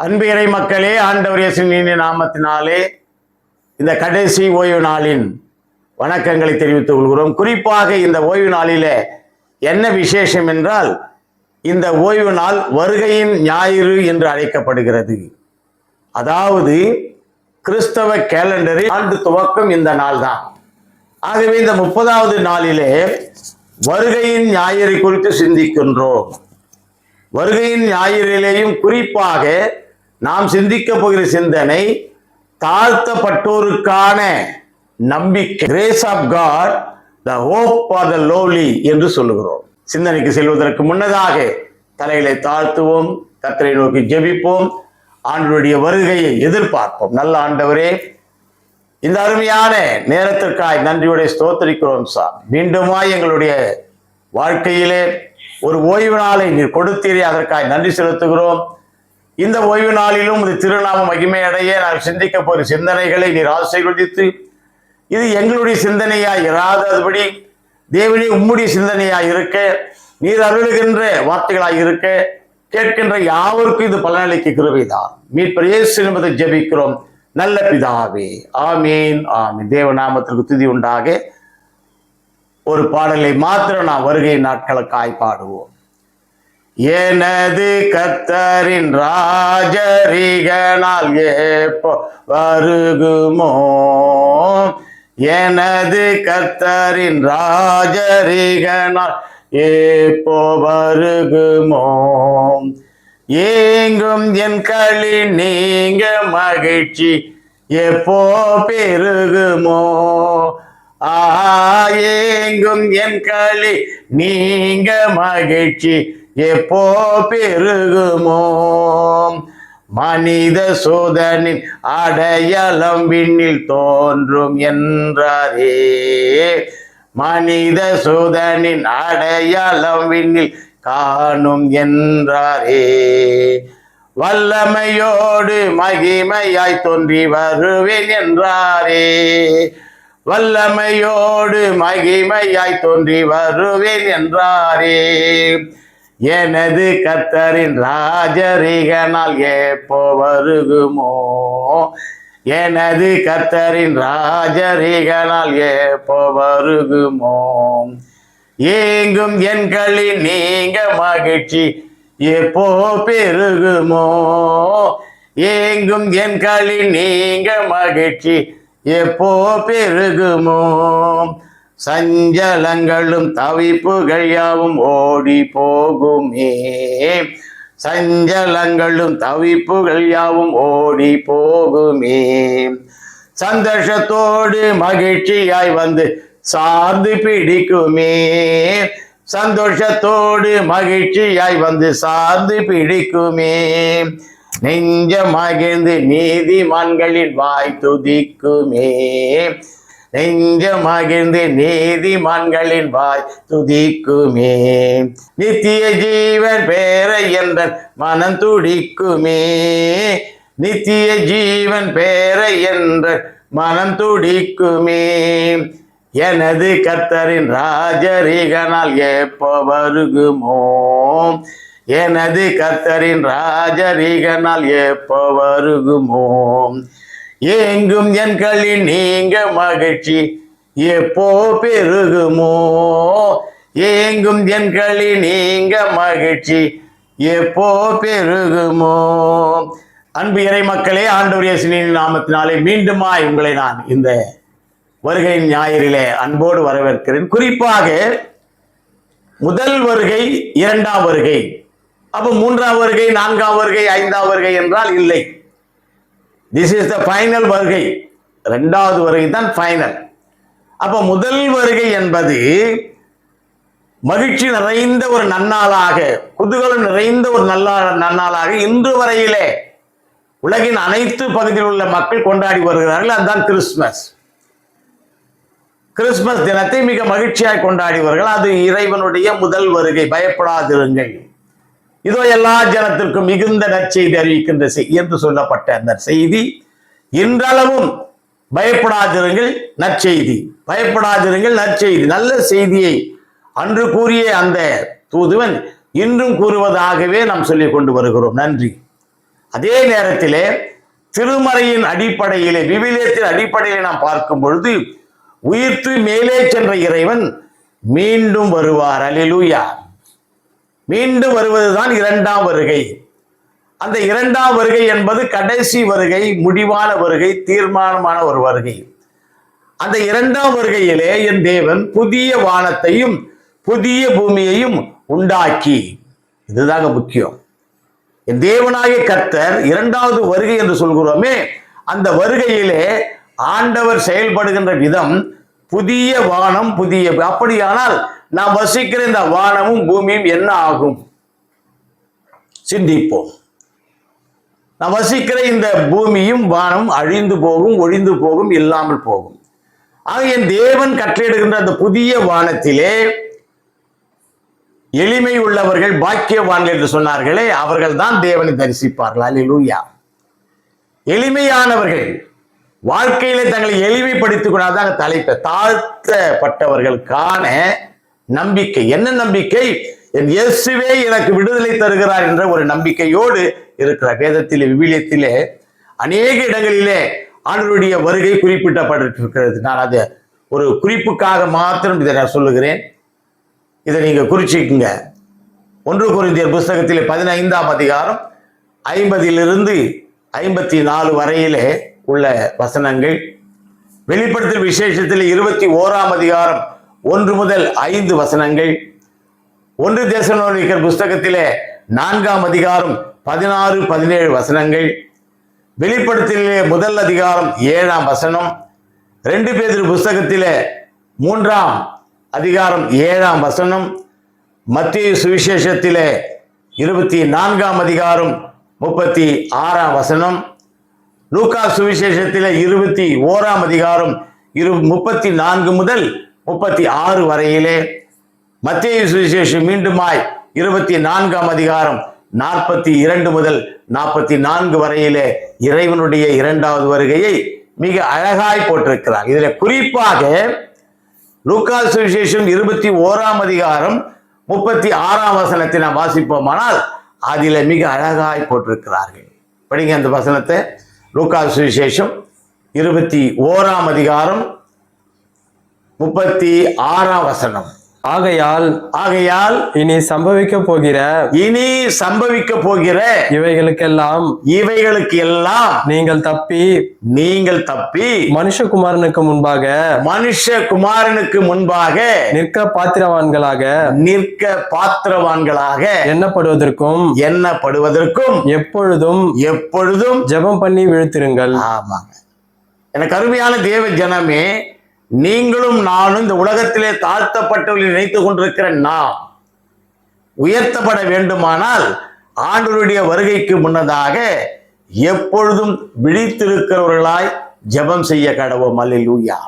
அன்பு இறை மக்களே, ஆண்டவர் இயேசுவின் நாமத்தினாலே இந்த கடைசி ஓய்வு நாளின் வணக்கங்களை தெரிவித்துக் கொள்கிறோம். குறிப்பாக இந்த ஓய்வு நாளிலே என்ன விசேஷம் என்றால், இந்த ஓய்வு நாள் வருகையின் ஞாயிறு என்று அழைக்கப்படுகிறது. அதாவது கிறிஸ்தவ கேலண்டரில் ஆண்டு துவக்கம் இந்த நாள் தான். ஆகவே இந்த 30வது நாளிலே வருகையின் ஞாயிறு குறித்து சிந்திக்கின்றோம். வருகையின் ஞாயிறிலேயும் குறிப்பாக நாம் சிந்திக்க போகிற சிந்தனை தாழ்த்தப்பட்டோருக்கான நம்பிக்கை, grace of God, the hope for the lowly என்று சொல்லுகிறோம். சிந்தனைக்கு செல்வதற்கு முன்னதாக தலைகளை தாழ்த்துவோம், கர்த்தரை நோக்கி ஜெபிப்போம், ஆண்டவருடைய வருகையை எதிர்பார்ப்போம். நல்ல ஆண்டவரே, இந்த அருமையான நேரத்திற்காய் நன்றியோட ஸ்தோத்திரிக்கிறோம் சார். மீண்டுமாய் எங்களுடைய வாழ்க்கையிலே ஒரு ஓய்வு நாளை நீர் கொடுத்தீரே, அதற்காக நன்றி செலுத்துகிறோம். இந்த ஓய்வு நாளிலும் இது திருநாம மகிமை அடைய நான் சிந்திக்க போகிற சிந்தனைகளை நீர் ஆசீர்வதித்து, இது எங்களுடைய சிந்தனையாய் இராதபடி தேவனே உம்முடைய சிந்தனையாய் இருக்க, நீர் அருளுகின்ற வார்த்தைகளாய் இருக்க, கேட்கின்ற யாவருக்கும் இது பலனளிக்க கிருபைதான். மீட்பர் இயேசு என்பதை ஜெபிக்கிறோம் நல்ல பிதாவே, ஆமீன் ஆமீன். தேவ நாமத்திற்கு துதி உண்டாக. ஒரு பாடலை மாத்திரம் நான் வருகை நாட்களுக்காய் பாடுவோம். எனது கர்த்தரின் ராஜரிகனால் எப்போ வருகுமோ, எனது கர்த்தரின் ராஜரிகனால் எப்போ வருகுமோ, ஏங்கும் என் களி நீங்க மகிழ்ச்சி எப்போ பெருகுமோ, ஏங்கும் என் களி நீங்க மகிழ்ச்சி எப்போ பெருகுமோ, மனித சோதனின் அடையாளம் விண்ணில் தோன்றும் என்றாரே, மனித சோதனின் அடையாளம் விண்ணில் காணும் என்றாரே, வல்லமையோடு மகிமையாய் தோன்றி வருவேன் என்றாரே, வல்லமையோடு மகிமையாய் தோன்றி வருவேன் என்றாரே, எனது கர்த்தரின் ராஜரிகனால் எப்போ வருகுமோ, எனது கர்த்தரின் ராஜரிகனால் எப்போ வருகுமோ, ஏங்கும் என் களி நீங்க மகிழ்ச்சி எப்போ பெருகுமோ, ஏங்கும் என் களி நீங்க மகிழ்ச்சி எப்போ பெருகுமோ, சஞ்சலங்களும் தவிப்புகள் யாவும் ஓடி போகுமே, சஞ்சலங்களும் தவிப்புகள் யாவும் ஓடி போகுமே, சந்தோஷத்தோடு மகிழ்ச்சியாய் வந்து சார்ந்து பிடிக்குமே, சந்தோஷத்தோடு மகிழ்ச்சியாய் வந்து சார்ந்து பிடிக்குமே, நெஞ்ச மகிழ்ந்து நீதிமான்களின் வாய் துதிக்குமே, நெஞ்ச மகிழ்ந்து நீதிமான்களின் வாய் துதிக்குமே, நித்திய ஜீவன் பேர என்ற மனம் துடிக்குமே, நித்திய ஜீவன் பேர என்ற மனம் துடிக்குமே, எனது கர்த்தரின் ராஜரிகனால் எப்போ வருகுமோ, எனது கர்த்தரின் ராஜரிகனால் எப்போ வருகுமோ, ஏங்கும் என் களி நீங்க மகிழ்ச்சி எப்போ பெருகுமோ, ஏங்கும் என் களி நீங்க மகிழ்ச்சி எப்போ பெருகுமோ. அன்பு இறை மக்களே, ஆண்டவர் இயேசுவின் நாமத்தினாலே மீண்டுமாய் உங்களை நான் இந்த வருகையின் ஞாயிறிலே அன்போடு வரவேற்கிறேன். குறிப்பாக முதல் வருகை, இரண்டாம் வருகை, அப்போ மூன்றாம் வருகை, நான்காம் வருகை, ஐந்தாம் வருகை என்றால் இல்லை. திஸ் இஸ் த ஃபைனல் வருகை. இரண்டாவது வருகை தான் ஃபைனல். அப்போ முதல் வருகை என்பது மகிழ்ச்சி நிறைந்த ஒரு நன்னாளாக, குதூகலம் நிறைந்த ஒரு நன்னாளாக இன்று வரையிலே உலகின் அனைத்து பகுதியில் உள்ள மக்கள் கொண்டாடி வருகிறார்கள். அதுதான் கிறிஸ்துமஸ். கிறிஸ்துமஸ் தினத்தை மிக மகிழ்ச்சியாக கொண்டாடிவார்கள். அது இறைவனுடைய முதல் வருகை. பயப்படாதிருங்கள், இதோ எல்லா ஜனத்திற்கும் மிகுந்த நற்செய்தி அறிவிக்கின்ற என்று சொல்லப்பட்ட அந்த செய்தி இன்றளவும் பயப்படாதிருங்கள் நற்செய்தி, பயப்படாதிருங்கள் நற்செய்தி, நல்ல செய்தியை அன்று கூறிய அந்த தூதுவன் இன்றும் கூறுவதாகவே நாம் சொல்லிக் கொண்டு வருகிறோம். நன்றி. அதே நேரத்திலே திருமறையின் அடிப்படையிலே, விவிலியத்தின் அடிப்படையிலே நாம் பார்க்கும் பொழுது உயிர்த்து மேலே சென்ற இறைவன் மீண்டும் வருவார். அல்லேலூயா. மீண்டும் வருவதுதான் இரண்டாம் வருகை. அந்த இரண்டாம் வருகை என்பது கடைசி வருகை, முடிவான வருகை, தீர்மானமான ஒரு வருகை. அந்த இரண்டாம் வருகையிலே என் தேவன் புதிய வானத்தையும் புதிய பூமியையும் உண்டாக்கி, இதுதாங்க முக்கியம். என் தேவனாகிய கர்த்தர் இரண்டாவது வருகை என்று சொல்கிறோமே, அந்த வருகையிலே ஆண்டவர் செயல்படுகின்ற விதம் புதிய வானம் புதிய. அப்படியானால் நாம் வசிக்கிற இந்த வானமும் பூமியும் என்ன ஆகும்? சிந்திப்போம். நாம் வசிக்கிற இந்த பூமியும் வானம் அழிந்து போகும், ஒழிந்து போகும், இல்லாமல் போகும். ஆக என் தேவன் கட்டளையிடுகின்ற அந்த புதிய வானத்திலே எளிமை உள்ளவர்கள் பாக்கியவான்கள் என்று சொன்னார்களே, அவர்கள் தான் தேவனை தரிசிப்பார்கள். அல்லேலூயா. எளிமையானவர்கள் வாழ்க்கையிலே தங்களை எளிமைப்படுத்திக் கொண்டாதான் தலைப்பை தாழ்த்தப்பட்டவர்களுக்கான நம்பிக்கை. என்ன நம்பிக்கை? என் இயேசுவே எனக்கு விடுதலை தருகிறார் என்ற ஒரு நம்பிக்கையோடு இருக்கிற வேதத்திலே, விவிலியத்திலே அநேக இடங்களிலே ஆண்டவருடைய வருகை குறிப்பிடப்பட்டிருக்கிறது. நான் அதை ஒரு குறிப்புக்காக மாத்திரம் இதை நான் சொல்லுகிறேன். இதை நீங்க குறிச்சிக்குங்க. 1 கொரிந்தியர் புஸ்தகத்திலே 15ஆம் அதிகாரம் 50 54 வரையிலே உள்ள வசனங்கள். வெளிப்படுத்தல் விசேஷத்தில் 21ஆம் அதிகாரம் 1 முதல் 5 வசனங்கள். 1 தெசலோனிக்கர் புஸ்தகத்திலே 4ஆம் அதிகாரம் 16 17 வசனங்கள். வெளிப்படுத்தலிலே 1 அதிகாரம் 7ஆம் வசனம். 2 பேதுரு புஸ்தகத்திலே 3ஆம் அதிகாரம் 7ஆம் வசனம். மத்தேயு சுவிசேஷத்திலே 24ஆம் அதிகாரம் 36ஆம் வசனம். லூக்கா சுவிசேஷத்திலே 21ஆம் அதிகாரம் 34 முதல் 36 வரையிலே. மத்தேயு சுவிசேஷம் மீண்டுமாய் 24ஆம் அதிகாரம் 42 முதல் 44 வரையிலே இறைவனுடைய இரண்டாவது வருகையை மிக அழகாய் போட்டிருக்கிறார். இதில் குறிப்பாக லூக்கா சுவிசேஷம் 21ஆம் அதிகாரம் 36ஆம் வசனத்தை நாம் வாசிப்போமானால் அதில் மிக அழகாய் போட்டிருக்கிறார்கள். படிங்க அந்த வசனத்தை. லூக்கா சுவிசேஷம் 21ஆம் அதிகாரம் 36ஆம் வசனம். ஆகையால் இனி சம்பவிக்க போகிற இவைகளுக்கெல்லாம் நீங்கள் தப்பி மனுஷகுமாரனுக்கு முன்பாக நிற்க பாத்திரவான்களாக எண்ணப்படுவதற்கும் எப்பொழுதும் ஜெபம் பண்ணி விழுத்திருங்கள். ஆமாங்க. எனக்கு அருமையான தேவ ஜனமே, நீங்களும் நானும் இந்த உலகத்திலே தாழ்த்தப்பட்டவர்களை நினைத்துக் கொண்டிருக்கிற நாம் உயர்த்தப்பட வேண்டுமானால் ஆண்டவருடைய வருகைக்கு முன்னதாக எப்பொழுதும் விழித்திருக்கிறவர்களாய் ஜெபம் செய்ய கடவோம். அல்லேலூயா.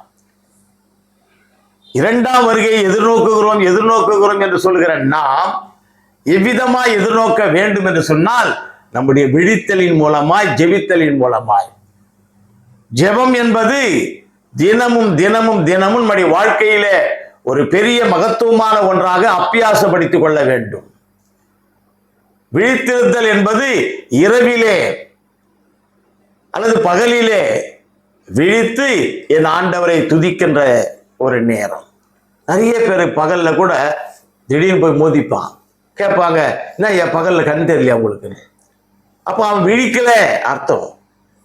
இரண்டாம் வருகையை எதிர்நோக்குகிறோம் என்று சொல்கிற நாம் எவ்விதமாய் எதிர்நோக்க வேண்டும் என்று சொன்னால் நம்முடைய விழித்தலின் மூலமாய், ஜெபித்தலின் மூலமாய். ஜெபம் என்பது தினமும் நம்முடைய வாழ்க்கையில ஒரு பெரிய மகத்துவமான ஒன்றாக அபியாசப்படுத்திக் கொள்ள வேண்டும். விழித்திருத்தல் என்பது இரவிலே அல்லது பகலிலே விழித்து என் ஆண்டவரை துதிக்கின்ற ஒரு நேரம். நிறைய பேர் பகல்ல கூட திடீர்னு போய் மோதிப்பான், கேட்பாங்க, என்ன என் பகல்ல கண் தெரியல உங்களுக்கு? அப்போ அவன் விழிக்கல அர்த்தம்.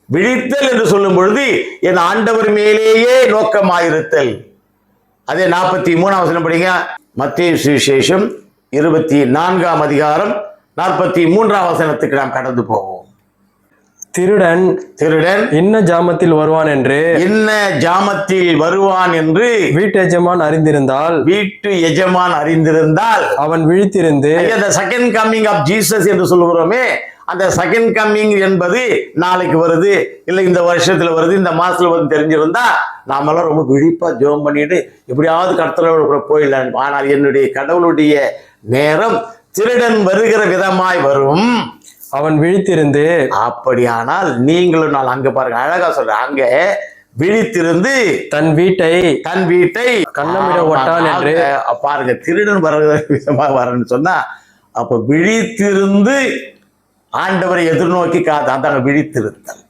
விழித்தல் என்று சொல்லும் பொழுது என் ஆண்டவர் மேலேயே நோக்கமாயிருத்தல். அதே 43ஆம் வசனம் படிங்க. மத்தேயு சுவிசேஷம் 24ஆம் அதிகாரம் 43ஆம் வசனத்துக்கு நாம் கடந்து போவோம். திருடன் இன்ன ஜாமத்தில் வருவான் என்று வீட்டு எஜமான் அறிந்திருந்தால் அவன் விழித்திருந்து, செகண்ட் கம்மிங் ஆஃப் ஜீசஸ் என்று சொல்லுகிறோமே, அந்த செகண்ட் கம்மிங் என்பது நாளைக்கு வருது, இல்லை இந்த வருஷத்துல வருது, இந்த மாசத்துல வருது தெரிஞ்சிருந்தா நாமெல்லாம் ரொம்ப விழிப்பா ஜெபம் பண்ணிட்டு எப்படியாவது கர்த்தரோட போயிடலாம். ஆனால் என்னுடைய கடவுளுடைய நேரம் திருடன் வருகிற விதமாய் வரும், அவன் விழித்திருந்து. அப்படியானால் நீங்களும் நான் அங்க பாருங்க, அழகா சொல்ற, அங்க விழித்திருந்து தன் வீட்டை கண்ணமிட ஒட்டான் என்று பாருங்க. திருடன் வருகிற விதமா வரன்னு சொன்னா அப்ப விழித்திருந்து ஆண்டவரை எதிர்நோக்கி அதாங்க விழித்திருத்தல்.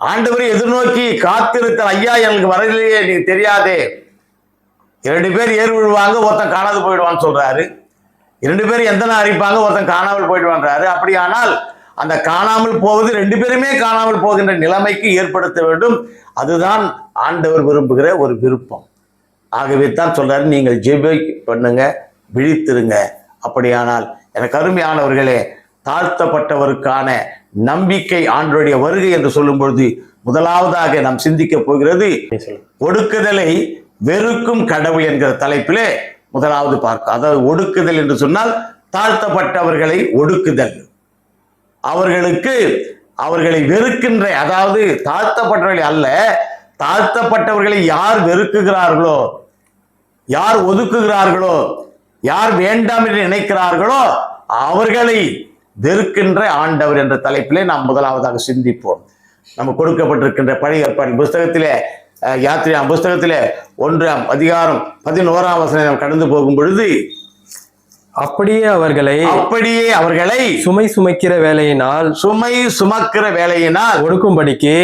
ஆண்டவரை எதிர்நோக்கி காத்திருத்தல். ஐயா எனக்கு வரலையே, நீங்க தெரியாதே. 2 பேர் ஏறு விழுவாங்க, ஒருத்தன் காணாது போயிடுவான்னு சொல்றாரு. 2 பேர் எந்த நாள் அரிப்பாங்க, ஒருத்தன் காணாமல் போயிடுவான்றாரு. அப்படியானால் அந்த காணாமல் போவது 2 பேருமே காணாமல் போகின்ற நிலைமைக்கு ஏற்படுத்த வேண்டும். அதுதான் ஆண்டவர் விரும்புகிற ஒரு விருப்பம். ஆகவே தான் சொல்றாரு, நீங்கள் ஜெப பண்ணுங்க, விழித்திருங்க. அப்படியானால் எனக்கு அருமையானவர்களே, தாழ்த்தப்பட்டவருக்கான நம்பிக்கை ஆண்டவருடைய வருகை என்று சொல்லும் பொழுது முதலாவதாக நாம் சிந்திக்க போகிறது ஒடுக்குதலை வெறுக்கும் கடவுள் என்கிற தலைப்பிலே முதலாவது பார்க்க. அதாவது ஒடுக்குதல் என்று சொன்னால் தாழ்த்தப்பட்டவர்களை ஒடுக்குதல், அவர்களை வெறுக்கின்ற, அதாவது தாழ்த்தப்பட்டவர்களை அல்ல, தாழ்த்தப்பட்டவர்களை யார் வெறுக்குகிறார்களோ, யார் ஒதுக்குகிறார்களோ, யார் வேண்டாம் என்று நினைக்கிறார்களோ அவர்களை வெறுக்கின்ற ஆண்டவர் என்ற தலைப்பிலே நாம் முதலாவதாக சிந்திப்போம். நம்ம கொடுக்கப்பட்டிருக்கின்ற பழைய ஏற்பாடு புஸ்தகத்திலே, யாத்திரையாம் புஸ்தகத்திலே 1ஆம் அதிகாரம் 11ஆம் வசனம் நாம் கடந்து போகும் பொழுது, அப்படியே அவர்களை சுமை சுமக்கிற வேலையினால் ஒடுக்கும்படிக்கு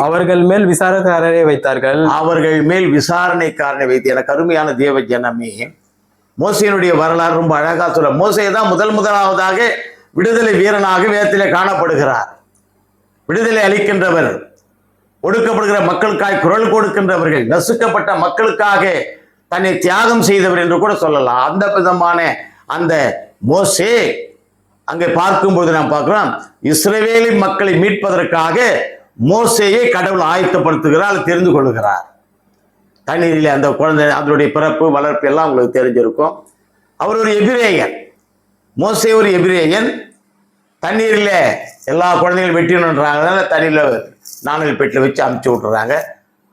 அவர்கள் மேல் விசாரணைக்காரரை வைத்தார்கள். எனக்கு அருமையான தேவ ஜனமே, மோசேயினுடைய வரலாறு ரொம்ப அழகா சொல்ல. மோசே தான் முதலாவதாக விடுதலை வீரனாக வேதத்திலே காணப்படுகிறார். விடுதலை அளிக்கின்றவர், ஒடுக்கப்படுகிற மக்களுக்காக குரல் கொடுக்கின்றவர்கள், நசுக்கப்பட்ட மக்களுக்காக தன்னை தியாகம் செய்தவர் என்று கூட சொல்லலாம். அந்த விதமான அந்த மோசே அங்கே பார்க்கும்போது நாம் பார்க்கிறோம், இஸ்ரவேலின் மக்களை மீட்பதற்காக மோசேயை கடவுள் ஆயத்தப்படுத்துகிறார், தெரிந்து கொள்கிறார். தண்ணீரில் அந்த குழந்தை, அதனுடைய பிறப்பு வளர்ப்பு எல்லாம் உங்களுக்கு தெரிஞ்சிருக்கும். அவர் ஒரு எபிரேயன், மோசே ஒரு எபிரேயன். தண்ணீரில் எல்லா குழந்தைகளும் வெட்டினுன்றாங்க, தண்ணீரில் நாணல் பெட்டில் வச்சு அமுச்சு விட்டுறாங்க.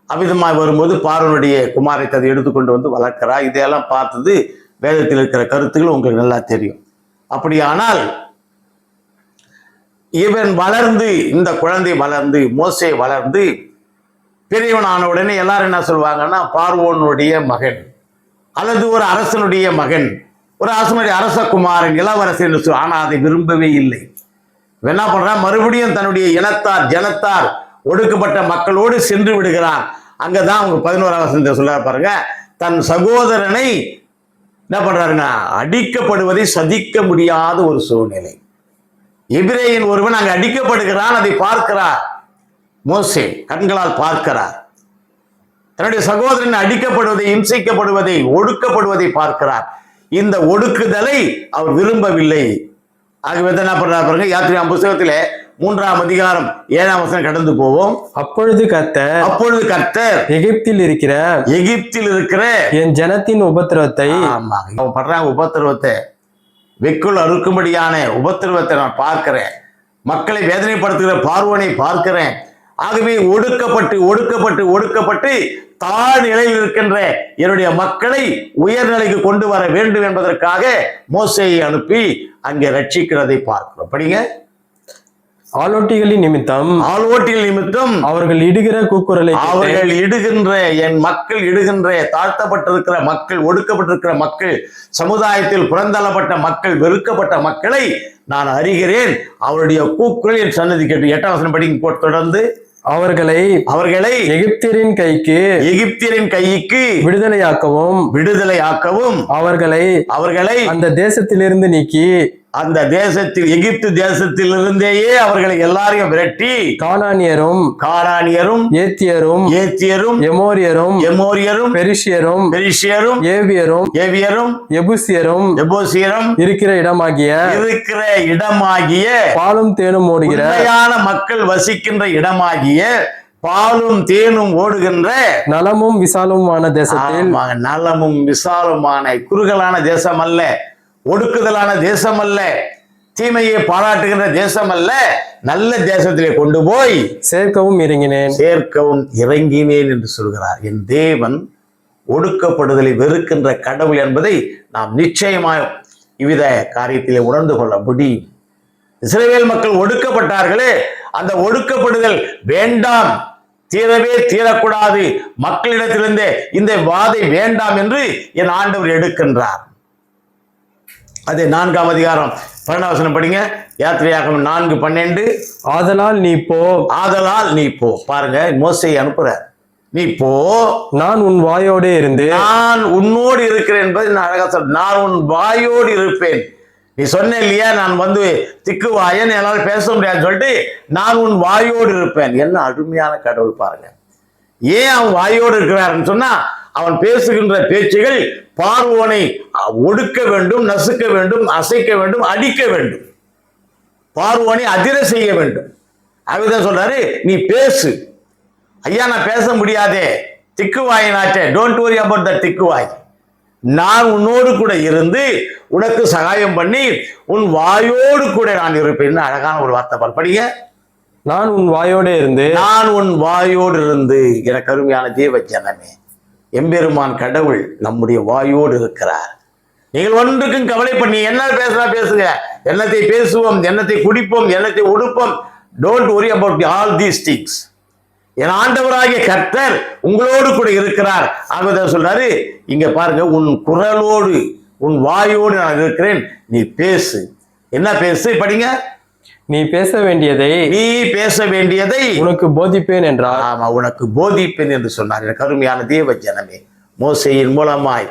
அவ்விதமாக வரும்போது பார்வனுடைய குமாரத்தை அதை எடுத்துக்கொண்டு வந்து வளர்க்கிறார். இதையெல்லாம் பார்த்தது வேதத்தில் இருக்கிற கருத்துக்கள் உங்களுக்கு நல்லா தெரியும். அப்படியானால் இவன் வளர்ந்து, இந்த குழந்தை வளர்ந்து, மோசே வளர்ந்து பெரியவன் ஆன உடனே எல்லாரும் என்ன சொல்லுவாங்கன்னா, பார்வோனுடைய மகன் அல்லது ஒரு அரசனுடைய மகன், ஒரு அரசனுடைய அரசகுமாரன், இளவரசன் என்று சொல். ஆனால் அதை விரும்பவே இல்லை. என்ன பண்றான், மறுபடியும் தன்னுடைய ஜனத்தார் ஒடுக்கப்பட்ட மக்களோடு சென்று விடுகிறான். அங்கதான் அவங்க 11ஆம் வசனத்தை சொல்ல பாருங்க, தன் சகோதரனை என்ன பண்றாருங்க, அடிக்கப்படுவதை சதிக்க முடியாத ஒரு சூழ்நிலை. எபிரேயன் ஒருவன் அங்கு அடிக்கப்படுகிறான், அதை பார்க்கிறார் மோசே, கண்களால் பார்க்கிறார். தன்னுடைய சகோதரன் அடிக்கப்படுவதை, இம்சிக்கப்படுவதை, ஒடுக்கப்படுவதை பார்க்கிறார். இந்த ஒடுக்குதலை அவர் விரும்பவில்லை. ஆகவே என்ன பண்றார் பாருங்க, யாத்திரையாம் புஸ்தகத்திலே 3ஆம் அதிகாரம் 7ஆம் வசனம் கடந்து போவோம். அப்பொழுது கர்த்தர் எகிப்தில் இருக்கிற என் ஜனத்தின் உபத்திரவத்தை, அவன் பண்றாங்க உபத்திரவத்தை, வெக்குள் அறுக்கும்படியான உபத்திரவத்தை நான் பார்க்கிறேன். மக்களை வேதனைப்படுத்துகிற பார்வனை பார்க்கிறேன். ஆகவே ஒடுக்கப்பட்டு தாழ் நிலையில் இருக்கின்ற என்னுடைய மக்களை உயர்நிலைக்கு கொண்டு வர வேண்டும் என்பதற்காக மோசேயை அனுப்பி அங்கே ரட்சிக்கிறதை பார்க்கிறோம். படிங்க. ஆளோட்டிகளின் நிமித்தம் அவர்கள் இடுகின்ற என் மக்கள் இடுகின்ற, தாழ்த்தப்பட்டிருக்கிற மக்கள், ஒடுக்கப்பட்டிருக்கிற மக்கள், சமுதாயத்தில் புறந்தள்ளப்பட்ட மக்கள், வெறுக்கப்பட்ட மக்களை நான் அறிகிறேன். அவருடைய கூக்குரல் என் சன்னதி கேட்டு. 8ஆம் வசனம் படிங்க போட்டு தொடர்ந்து, அவர்களை எகிப்தியரின் கைக்கு விடுதலையாக்கவும் அவர்களை அந்த தேசத்திலிருந்து நீக்கி, அந்த தேசத்தில், எகிப்து தேசத்திலிருந்தேயே அவர்களை எல்லாரையும் விரட்டி, கானானியரும் ஏத்தியரும் எமோரியரும் பெரிசியரும் ஏவியரும் எபூசியரும் இருக்கிற இடமாகிய பாலும் தேனும் ஓடுகிற மக்கள் வசிக்கின்ற இடமாகிய பாலும் தேனும் ஓடுகின்ற நலமும் விசாலமான தேசத்தில், நலமும் விசாலமான, குறுகலான தேசம் அல்ல, ஒடுக்குதலான தேசம் அல்ல, தீமையை பாராட்டுகின்ற தேசம் அல்ல, நல்ல தேசத்திலே கொண்டு போய் சேர்க்கவும் இறங்கினேன் என்று சொல்கிறார். என் தேவன் ஒடுக்கப்படுதலை வெறுக்கின்ற கடவுள் என்பதை நாம் நிச்சயமாக இவ்வித காரியத்திலே உணர்ந்து கொள்ள முடியும். இஸ்ரவேல் மக்கள் ஒடுக்கப்பட்டார்களே, அந்த ஒடுக்கப்படுதல் வேண்டாம், தீரவே தீரக்கூடாது, மக்களிடத்திலிருந்தே இந்த வாதை வேண்டாம் என்று என் ஆண்டவர் எடுக்கின்றார். அது 4ஆம் அதிகாரம் 12ஆம் வசனம் படிங்க. யாத்திரையாகமம் 4:12. ஆதலால் நீ போ, ஆதலால் நீ போ. பாருங்க, மோசேயை அனுப்புறார். நீ போ, நான் உன் வாயோடே இருந்து நான் உன்னோடு இருக்கிறேன் என்பது நான் அழகா சொல்றேன். நான் உன் வாயோடு இருப்பேன். நீ சொன்ன இல்லையா, நான் வந்து திக்கு வாயன், என்னால் பேச முடியாதுன்னு சொல்லிட்டு நான் உன் வாயோடு இருப்பேன். என்ன அருமையான கடவுள் பாருங்க. ஏன் அவன் வாயோடு இருக்கிறாருன்னு சொன்னா, அவன் பேசுகின்ற பேச்சுகள் பார்வோனை ஒடுக்க வேண்டும், நசுக்க வேண்டும், அசைக்க வேண்டும், அடிக்க வேண்டும், பார்வோனை அதிர செய்ய வேண்டும். அதுதான் சொல்றாரு, நீ பேசு. ஐயா, நான் பேச முடியாதே, திக்குவாயினாச்சே, டோன்ட் வரி அபவுட் த திக்குவாய். நான் உன்னோடு கூட இருந்து உனக்கு சகாயம் பண்ணி உன் வாயோடு கூட நான் இருப்பேன். அழகான ஒரு வார்த்தை படிங்க. நான் உன் வாயோடே இருந்து, நான் உன் வாயோடு இருந்து. எனக்கு அருமையான தேவ ஜனமே, எம்பெருமான் கடவுள் நம்முடைய வாயோடு இருக்கிறார். நீங்கள் ஒன்றுக்கும் கவலை பண்ணி என்ன பேசுறா பேசுங்க, என்னத்தை பேசுவோம், என்னத்தை குடிப்போம், என்னத்தை உடுப்போம், don't worry about all these things. என் ஆண்டவராகிய கர்த்தர் உங்களோடு கூட இருக்கிறார். ஆகவே சொல்றாரு, இங்க பாருங்க, உன் குரலோடு உன் வாயோடு நான் இருக்கிறேன், நீ பேசு. என்ன பேசு படிங்க. நீ பேச வேண்டியதை, நீ பேச வேண்டியதை உனக்கு போதிப்பேன் என்றார். ஆமா, உனக்கு போதிப்பேன் என்று சொன்னார். எனக்கு அருமையான தேவ ஜனமே, மோசேயின் மூலமாய்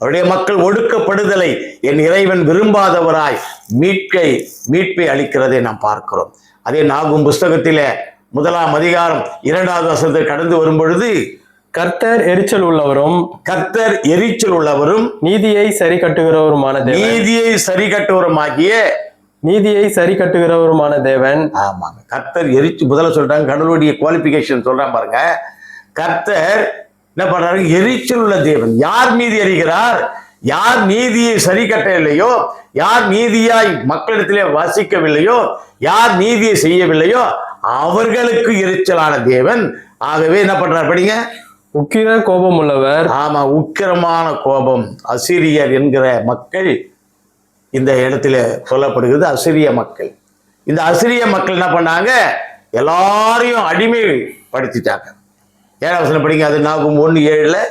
அவருடைய மக்கள் ஒடுக்கப்படுதலை என் இறைவன் விரும்பாதவராய் மீட்பை அளிக்கிறதை நாம் பார்க்கிறோம். அதே நாகும் புஸ்தகத்திலே 1ஆம் அதிகாரம் 2வது வசனத்தை கடந்து வரும் பொழுது, கர்த்தர் எரிச்சல் உள்ளவரும், கர்த்தர் எரிச்சல் உள்ளவரும், நீதியை சரி கட்டுகிறவருமான தேவன், நீதியை சரி கட்டுவருமாகிய, நீதியை சரி கட்டுகிறவருமான தேவன். ஆமாங்க, கர்த்தர் முதல்ல சொல்றாங்க, கடவுளுடைய குவாலிபிகேஷன் சொல்றாங்க பாருங்க. கர்த்தர் என்ன பண்றாரு, எரிச்சல் உள்ள தேவன். யார் மீது எரிகிறார்? யார் நீதியை சரி கட்டவில்லையோ, யார் நீதியாய் மக்களிடத்திலே வசிக்கவில்லையோ, யார் நீதியை செய்யவில்லையோ அவர்களுக்கு எரிச்சலான தேவன். ஆகவே என்ன பண்றார் படிங்க. உக்கிர கோபம் உள்ளவர். ஆமா, உக்கிரமான கோபம். அசிரியர் என்கிற மக்கள் இந்த இடத்துல சொல்லப்படுகிறது. அசிரிய மக்கள். இந்த அசிரிய மக்கள் என்ன பண்ணாங்க, எல்லாரையும் அடிமைப்படுத்திட்டாங்க. 7ஆம் வசனம் படிங்க. அது நாகும் 1:7.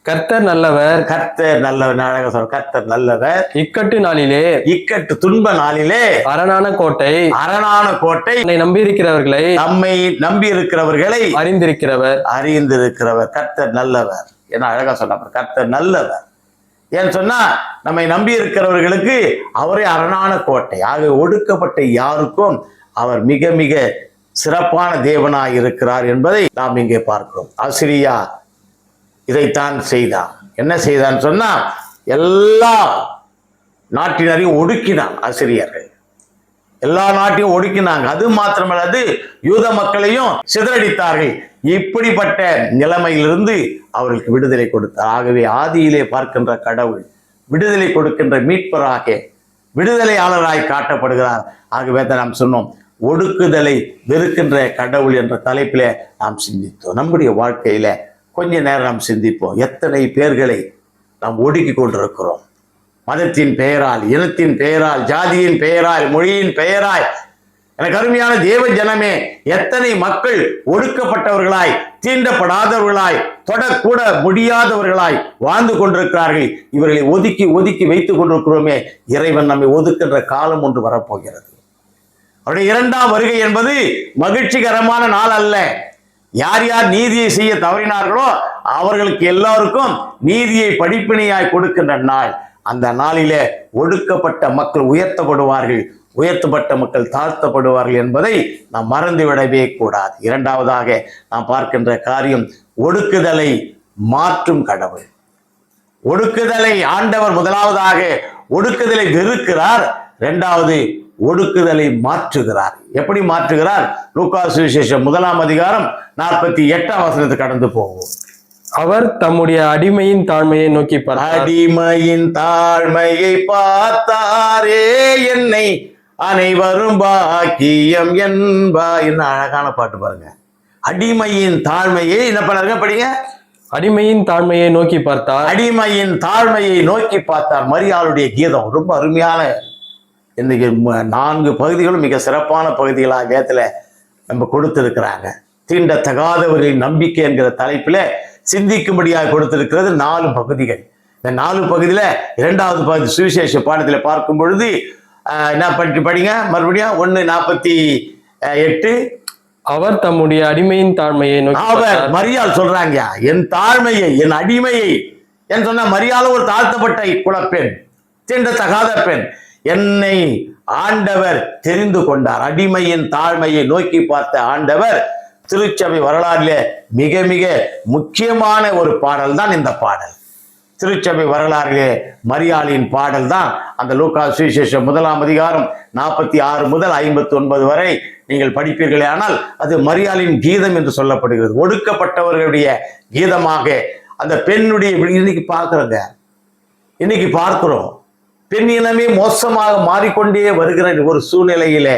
கர்த்தர் நல்லவர், கர்த்தர் நல்லவர். கர்த்தர் நல்லவர். இக்கட்டு நாளிலே, இக்கட்டு துன்ப நாளிலே அரணான கோட்டை, அரணான கோட்டை, நம்மை நம்பியிருக்கிறவர்களை, நம்மை நம்பி இருக்கிறவர்களை அறிந்திருக்கிறவர். கர்த்தர் நல்லவர். என்ன அழகா சொன்னார், கர்த்தர் நல்லவர். ஏன்னு சொன்னா, நம்மை நம்பி இருக்கிறவர்களுக்கு அவரே அரணான கோட்டை. ஆக ஒடுக்கப்பட்ட யாருக்கும் அவர் மிக மிக சிறப்பான தேவனாய் இருக்கிறார் என்பதை நாம் இங்கே பார்க்கிறோம். ஆசிரியா இதைத்தான் செய்தான். என்ன செய்தான் சொன்னா, எல்லா நாட்டினரையும் ஒடுக்கினான். ஆசிரியர்கள் எல்லா நாட்டையும் ஒடுக்கினாங்க. அது மாத்திரமல்லாது யூத மக்களையும் சிதறடித்தார்கள். இப்படிப்பட்ட நிலைமையிலிருந்து அவர்களுக்கு விடுதலை கொடுத்தார். ஆகவே ஆதியிலே பார்க்கின்ற கடவுள் விடுதலை கொடுக்கின்ற மீட்பராக, விடுதலையாளராய் காட்டப்படுகிறார். ஆகவே தான் நாம் சொன்னோம், ஒடுக்குதலை வெறுக்கின்ற கடவுள் என்ற தலைப்பிலே நாம் சிந்தித்தோம். நம்முடைய வாழ்க்கையில கொஞ்ச நேரம் நாம் சிந்திப்போம். எத்தனை பேர்களை நாம் ஒடுக்கி கொண்டிருக்கிறோம். மதத்தின் பெயரால், இனத்தின் பெயரால், ஜாதியின் பெயரால், மொழியின் பெயரால். எனக்கு அருமையான தேவ ஜனமே, எத்தனை மக்கள் ஒடுக்கப்பட்டவர்களாய், தீண்டப்படாதவர்களாய், தொடக்கூட முடியாதவர்களாய் வாழ்ந்து கொண்டிருக்கிறார்கள். இவர்களை ஒதுக்கி ஒதுக்கி வைத்துக் கொண்டிருக்கிறோமே. இறைவன் நம்மை ஒதுக்கின்ற காலம் ஒன்று வரப்போகிறது. அவருடைய 2ஆம் வருகை என்பது மகிழ்ச்சிகரமான நாள் அல்ல. யார் யார் நீதியை செய்ய தவறினார்களோ அவர்களுக்கு எல்லாருக்கும் நீதியை படிப்பினையாய் கொடுக்கின்ற நாள். அந்த நாளிலே ஒடுக்கப்பட்ட மக்கள் உயர்த்தப்படுவார்கள், உயர்த்தப்பட்ட மக்கள் தாழ்த்தப்படுவார்கள் என்பதை நாம் மறந்துவிடவே கூடாது. 2ஆவதாக நாம் பார்க்கின்ற காரியம், ஒடுக்குதலை மாற்றும் கடவுள். ஒடுக்குதலை ஆண்டவர் முதலாவதாக ஒடுக்குதலை வெறுக்கிறார். 2வது ஒடுக்குதலை மாற்றுகிறார். எப்படி மாற்றுகிறார்? லூக்கா சுவிசேஷம் 1ஆம் அதிகாரம் 48ஆம் வசனத்தை கடந்து போவோம். அவர் தம்முடைய அடிமையின் தாழ்மையை நோக்கி பார்த்தார். அடிமையின் தாழ்மையை பார்த்தாரே, என்னை அனைவரும் பாக்கியம் என்பா. என்ன அழகான பாட்டு பாருங்க. அடிமையின் தாழ்மையை என்ன பண்ணாருங்க படிங்க. அடிமையின் தாழ்மையை நோக்கி பார்த்தார். அடிமையின் தாழ்மையை நோக்கி பார்த்தார். மரியாளுடைய கீதம் ரொம்ப அருமையான, இன்னைக்கு 4 பகுதிகளும் மிக சிறப்பான பகுதிகளாக வேதத்துல நம்ம கொடுத்திருக்கிறாங்க. தீண்டத்தகாதவர்களின் நம்பிக்கை என்கிற தலைப்பில சிந்திக்கும்படியாக கொடுத்திருக்கிறது 4 பகுதிகள். இந்த 4 பகுதியில 2வது பகுதி சுவிசேஷ பாடத்தில் பார்க்கும் பொழுது என்ன படிங்க மறுபடியும் 1:48. அவர் தம்முடைய அடிமையின் தாழ்மையை நோக்கி அவர் பார்த்தார். மரியாள் சொல்றாங்க, என் தாழ்மையை என் அடிமையை என்று சொன்ன மரியாள் ஒரு தாழ்த்தப்பட்ட குலப்பெண், தீண்டத்தகாத பெண். என்னை ஆண்டவர் தெரிந்து கொண்டார். அடிமையின் தாழ்மையை நோக்கி பார்த்த ஆண்டவர். திருச்சபை வரலாற்றிலே மிக மிக முக்கியமான ஒரு பாடல் தான் இந்த பாடல். திருச்சபை வரலாறிலே மரியாளின் பாடல் தான் அந்த லூக்கா சுவிசேஷம் 1ஆம் அதிகாரம் 46 முதல் 59 வரை நீங்கள் படிப்பீர்களே ஆனால் அது மரியாளின் கீதம் என்று சொல்லப்படுகிறது. ஒடுக்கப்பட்டவர்களுடைய கீதமாக அந்த பெண்ணுடைய இன்னைக்கு பார்க்கிறோம். பெண் இனமே மோசமாக மாறிக்கொண்டே வருகிற ஒரு சூழ்நிலையிலே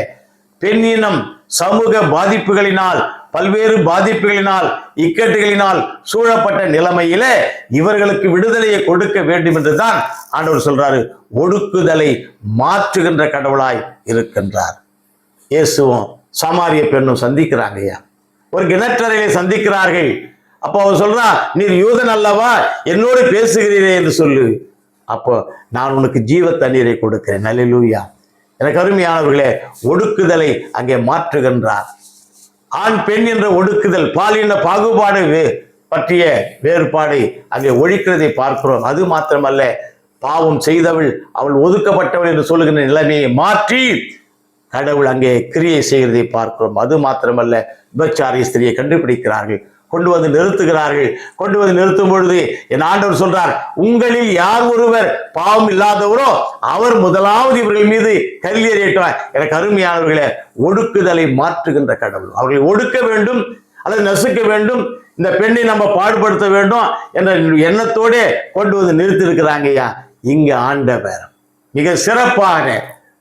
பெண் இனம் சமூக பாதிப்புகளினால், பல்வேறு பாதிப்புகளினால், இக்கட்டுகளினால் சூழப்பட்ட நிலைமையில இவர்களுக்கு விடுதலையை கொடுக்க வேண்டும் என்றுதான் ஆண்டவர் சொல்றாரு. ஒடுக்குதலை மாற்றுகின்ற கடவுளாய் இருக்கின்றார். இயேசுவும் சமாரிய பெண்ணும் சந்திக்கிறாங்க. ஒரு கிணற்றறையை சந்திக்கிறார்கள். அப்போ அவர் சொல்றா, நீர் யூதன் அல்லவா, என்னோடு பேசுகிறீரே என்று சொல்லு. அப்போ நான் உனக்கு ஜீவ தண்ணீரை கொடுக்கிறேன். அல்லேலூயா. எனக்கு அருமையானவர்களே, ஒடுக்குதலை அங்கே மாற்றுகின்றார். ஆண் பெண் என்ற ஒடுக்குதல், பாலின பாகுபாடு பற்றிய வேறுபாடை அங்கே ஒழிக்கிறதை பார்க்கிறோம். அது மாத்திரமல்ல, பாவம் செய்தவள், அவள் ஒதுக்கப்பட்டவள் என்று சொல்லுகின்ற நிலைமையை மாற்றி கடவுள் அங்கே கிரியை செய்கிறதை பார்க்கிறோம். அது மாத்திரமல்ல, விபச்சாரி ஸ்திரியை கண்டுபிடிக்கிறார்கள், கொண்டு வந்து நிறுத்துகிறார்கள். கொண்டு வந்து நிறுத்தும் பொழுது என் ஆண்டவர் சொல்றார், உங்களில் யார் ஒருவர் பாவம் இல்லாதவரோ அவர் முதலாவது இவர்கள் மீது கல்வி எறியட்டும். எனக்கு அருமையானவர்களே, ஒடுக்குதலை மாற்றுகின்ற கடவுள். அவர்களை ஒடுக்க வேண்டும் அல்லது நசுக்க வேண்டும், இந்த பெண்ணை நம்ம பாடுபடுத்த வேண்டும் என்ற எண்ணத்தோடு கொண்டு வந்து நிறுத்தி இருக்கிறாங்க. இங்க ஆண்டவர் மிக சிறப்பான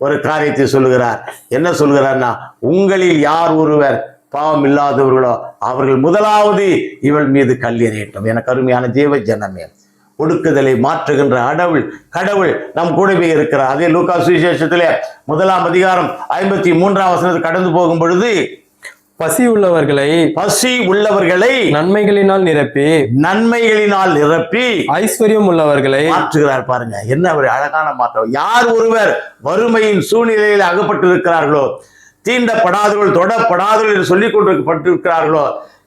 ஒரு காரியத்தை சொல்லுகிறார். என்ன சொல்லுகிறார்னா, உங்களில் யார் ஒருவர் பாவம் இல்லாதவர்களோ அவர்கள் முதலாவது இவள் மீது கல் எறியட்டும். எனக்கு அருமையான தேவ ஜனமே, ஒடுக்குதலை மாற்றுகின்ற கடவுள் நம் கூடவே இருக்கிறார். அதே லூக்கா சுவிசேஷத்திலே 1ஆம் அதிகாரம் 53ஆம் வசனத்தில் கடந்து போகும் பொழுது, பசி உள்ளவர்களை நன்மைகளினால் நிரப்பி ஐஸ்வர்யம் உள்ளவர்களை மாற்றுகிறார். பாருங்க, என்ன ஒரு அழகான மாற்றம். யார் ஒருவர் வறுமையின் சூழ்நிலையில் அகப்பட்டு இருக்கிறார்களோ, தீண்டப்படாதவர்கள், தொடப்படாதவர்கள் என்று சொல்லிக் கொண்டிருக்கிறார்களோ,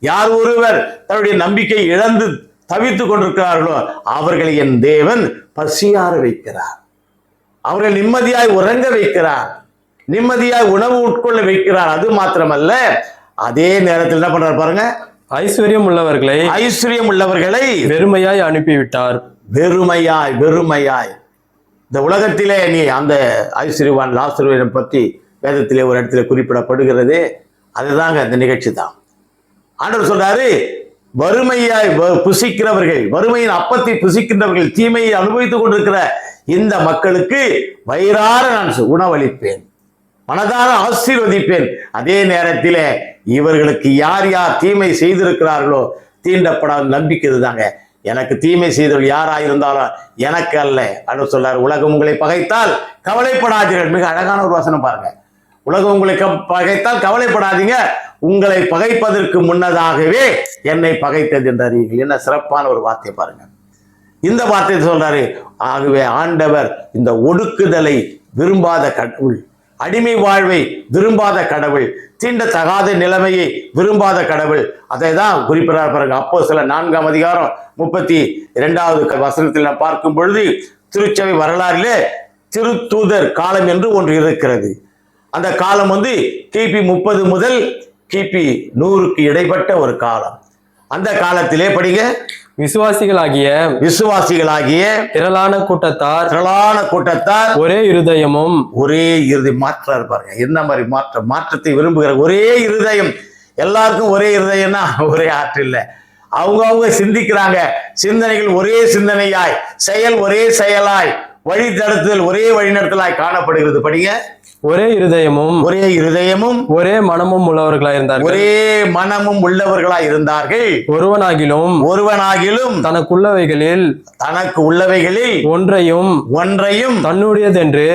யார் ஒருவர் தன்னுடைய நம்பிக்கை இழந்து தவித்துக் கொண்டிருக்கிறார்களோ அவர்களை என் தேவன் பசியார வைக்கிறார். அவர்கள் நிம்மதியாய் உறங்க வைக்கிறார், நிம்மதியாய் உணவு உட்கொள்ள வைக்கிறார். அது மாத்திரமல்ல, அதே நேரத்தில் என்ன பண்றார் பாருங்க, ஐஸ்வர்யம் உள்ளவர்களை வெறுமையாய் அனுப்பிவிட்டார். வெறுமையாய் இந்த உலகத்திலே நீ அந்த ஐஸ்வர்யவான் லாசருவை பற்றி வேதத்திலே ஒரு இடத்துல குறிப்பிடப்படுகிறது. அதுதாங்க அந்த நிகழ்ச்சி தான். ஆண்டவர் சொல்றாரு, வறுமையாய் புசிக்கிறவர்கள், வறுமையின் அப்பத்தை புசிக்கின்றவர்கள், தீமையை அனுபவித்துக் கொண்டிருக்கிற இந்த மக்களுக்கு வயிறார நான் உணவளிப்பேன், மனதார ஆசீர்வதிப்பேன். அதே நேரத்தில் இவர்களுக்கு யார் யார் தீமை செய்திருக்கிறார்களோ, தீண்டப்படாத நம்பிக்கை இதுதாங்க. எனக்கு தீமை செய்தவர்கள் யாராயிருந்தாலும் எனக்கு அல்ல. அப்படின்னு சொல்றாரு, உலகம் உங்களை பகைத்தால் கவலைப்படாதீர்கள். மிக அழகான ஒரு வசனம் பாருங்க. உலகம் உங்களை பகைத்தால் கவலைப்படாதீங்க, உங்களை பகைப்பதற்கு முன்னதாகவே என்னை பகைத்தது என்று அறிவீர்கள். என்ன சிறப்பான ஒரு வார்த்தை பாருங்க. இந்த வார்த்தையை சொல்றாரு. ஆகவே ஆண்டவர் இந்த ஒடுக்குதலை விரும்பாத கடவுள், அடிமை வாழ்வை விரும்பாத கடவுள், தீண்டத்தகாத நிலைமையை விரும்பாத கடவுள். அதை தான் குறிப்பிடார் பாருங்க. அப்போஸ்தலர் 4ஆம் அதிகாரம் 32வது வசனத்தில் நாம் பார்க்கும் பொழுது, திருச்சபை வரலாறிலே திருத்தூதர் காலம் என்று ஒன்று இருக்கிறது. அந்த காலம் கிபி 30 முதல் கிபி 100க்கு இடைப்பட்ட ஒரு காலம். அந்த காலத்திலே படிங்க, விசுவாசிகளாகிய திரளான கூட்டத்தார் ஒரே இருதயமும் மாற்ற பாருங்க. என்ன மாதிரி மாற்றத்தை விரும்புகிற ஒரே இருதயம். எல்லாருக்கும் ஒரே இருதயம்னா ஒரே ஆற்று இல்லை. அவங்க சிந்திக்கிறாங்க, சிந்தனைகள் ஒரே சிந்தனையாய், செயல் ஒரே செயலாய், வழி நடத்துதல் ஒரே வழிநடத்தலாய் காணப்படுகிறது. படிங்க, ஒரே இருதயமும் ஒரே மனமும் உள்ளவர்களாய் இருந்தார்கள். ஒருவனாகிலும் தனக்கு உள்ளவைகளில் ஒன்றையும் தன்னுடையதென்று.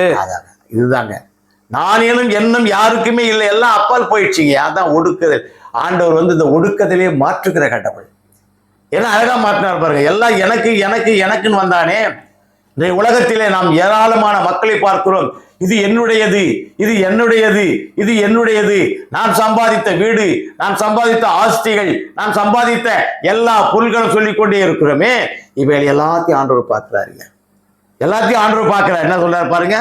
இதுதாங்க நானும் என்னும் யாருக்குமே இல்லை, எல்லாம் அப்பால் போயிடுச்சுங்க. அதான் ஒடுக்குதல். ஆண்டவர் இந்த ஒடுக்கத்திலே மாற்றுகிற கடவுள். ஏன்னா அழகா மாற்றினார் பாருங்க. எல்லாம் எனக்குன்னு வந்தானே. இன்றைய உலகத்திலே நாம் ஏராளமான மக்களை பார்க்கிறோம். இது என்னுடையது, இது என்னுடையது, இது என்னுடையது, நான் சம்பாதித்த வீடு, நான் சம்பாதித்த ஆஸ்திகள், நான் சம்பாதித்த எல்லா பொருள்களும் சொல்லிக்கொண்டே இருக்கிறோமே, இவைகள் எல்லாத்தையும் ஆண்டவர் பார்க்கிறாருங்க. எல்லாத்தையும் ஆண்டவர் பார்க்கிறார். என்ன சொல்றாரு பாருங்க,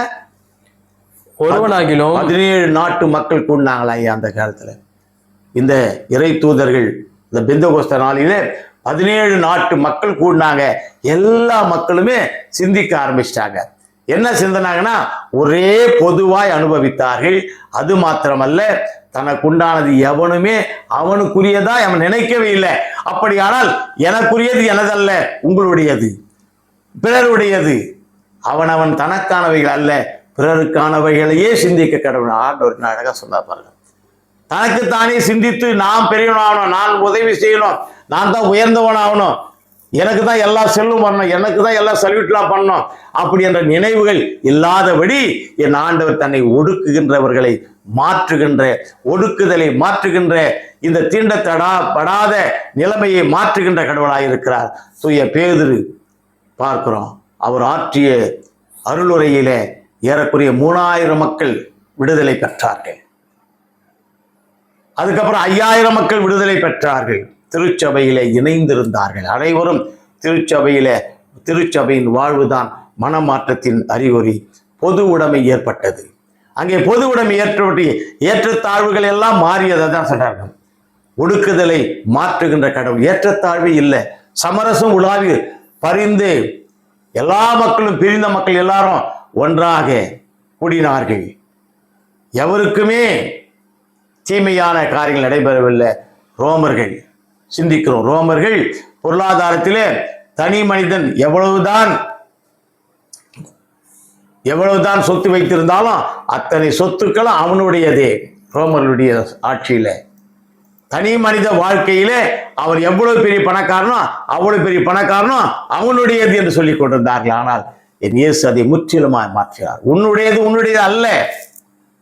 ஒருவனாகிலும் 17 நாட்டு மக்கள் கூடினாங்களா ஐயா அந்த காலத்துல. இந்த இறை தூதர்கள் இந்த பெந்தகோஸ்த நாளிலே 17 நாட்டு மக்கள் கூடினாங்க. எல்லா மக்களுமே சிந்திக்க ஆரம்பிச்சிட்டாங்க. என்ன சிந்தனாங்கன்னா, ஒரே பொதுவாய் அனுபவித்தார்கள். அது மாத்திரமல்ல, தனக்குண்டானது எவனுமே அவனுக்குரியதா அவன் நினைக்கவே இல்லை. அப்படியானால் எனக்குரியது எனதல்ல, உங்களுடையது, பிறருடையது. அவன் தனக்கானவைகள் அல்ல, பிறருக்கானவைகளையே சிந்திக்க கடவுள். ஆண்டவர் அழகா சொன்னார் பாருங்க. தனக்குத்தானே சிந்தித்து நான் பெரியவனாகணும், நான் உதவி செய்யணும், நான் தான் உயர்ந்தவனாகணும், எனக்கு தான் எல்லா செல்லும் வரணும், எனக்கு தான் எல்லா சல்யூட்லாம் பண்ணணும், அப்படி என்ற நினைவுகள் இல்லாதபடி என் ஆண்டவர் தன்னை ஒடுக்குகின்றவர்களை மாற்றுகின்ற, ஒடுக்குதலை மாற்றுகின்ற, இந்த தீண்டத்தடாத நிலைமையை மாற்றுகின்ற கடவுளாக இருக்கிறார். தூய பேதுரு பார்க்கிறோம், அவர் ஆற்றிய அருளுரையில ஏறக்குறைய 3000 மக்கள் விடுதலை பெற்றார்கள். அதுக்கப்புறம் 5000 மக்கள் விடுதலை பெற்றார்கள். திருச்சபையில இணைந்திருந்தார்கள். அனைவரும் திருச்சபையின் வாழ்வுதான் மனமாற்றத்தின் அறிகுறி. பொது உடைமை ஏற்பட்டது. அங்கே பொது உடைமை ஏற்றத்தாழ்வுகள் எல்லாம் மாறியதை தான் சொல்றார்கள். ஒடுக்குதலை மாற்றுகின்ற கடவுள். ஏற்றத்தாழ்வு இல்லை, சமரசம் உலாவி பரிந்து எல்லா மக்களும், பிரிந்த மக்கள் எல்லாரும் ஒன்றாக கூடினார்கள். எவருக்குமே தீமையான காரியங்கள் நடைபெறவில்லை. ரோமர்கள் சிந்திக்கிறோம், ரோமர்கள் பொருளாதாரத்திலே தனி மனிதன் எவ்வளவுதான் சொத்து வைத்திருந்தாலும் அத்தனை சொத்துக்களும் அவனுடையதே. ரோமர்களுடைய ஆட்சியில தனி மனித வாழ்க்கையிலே அவர் எவ்வளவு பெரிய பணக்காரனோ அவ்வளவு பெரிய பணக்காரனோ அவனுடையது என்று சொல்லிக் கொண்டிருந்தார்கள். ஆனால் என் இயேசு அதை முற்றிலுமாய் மாற்றினார். உன்னுடையது அல்ல,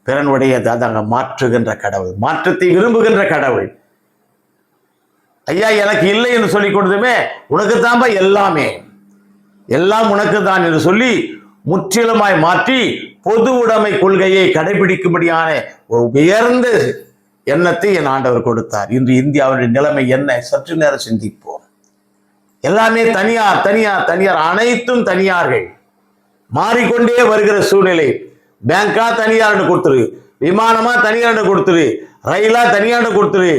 பிறனுடையது. அதாங்க மாற்றுகின்ற கடவுள், மாற்றத்தை விரும்புகின்ற கடவுள். ஐயா எனக்கு இல்லை என்று சொல்லிக் கொடுத்துமே, உனக்குத்தான்பா எல்லாமே, எல்லாம் உனக்கு தான் என்று சொல்லி முற்றிலுமாய் மாற்றி பொது உடைமை கொள்கையை கடைபிடிக்கும்படியான ஒரு உயர்ந்த எண்ணத்தை என் ஆண்டவர் கொடுத்தார். இன்று இந்தியாவுடைய நிலைமை என்ன? சற்று நேரம் சிந்திப்போம். எல்லாமே தனியார் தனியார் தனியார், அனைத்தும் தனியார்கள். மாறிக்கொண்டே வருகிற சூழ்நிலை. பேங்கா தனியார்னு கொடுத்துரு, விமானமா தனியார்னு கொடுத்துரு, ரயிலா தனியார்னு கொடுத்துரு,